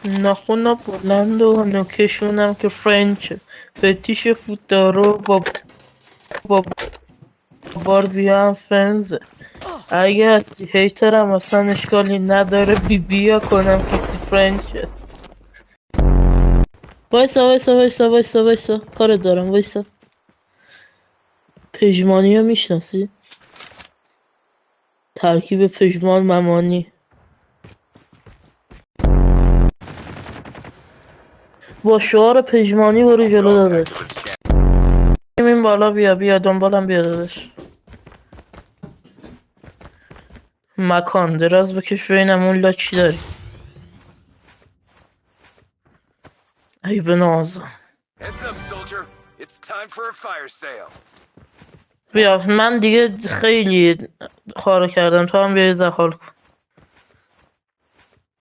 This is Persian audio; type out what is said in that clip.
ناخن بلند و نوکشونم که فرنچه. فتیش فوتارو با باربی هم فرنزه. اگه هستی هیترم اصلا اشکالی نداره بیا کنم کسی فرنچه. وایسا وایسا وایسا وایسا وایسا کار دارم وایسا. پژمانی رو میشناسی؟ ترکیب پژمان ممانی با شعار پژمانی برو جلو داداش. این بالا بیا دنبالم بیا داداش. مکان دراز بکش ببینم اون لا چی داری. ای بنازم بیا من دیگه خیلی خارو کردم تو هم بیا زخال کن.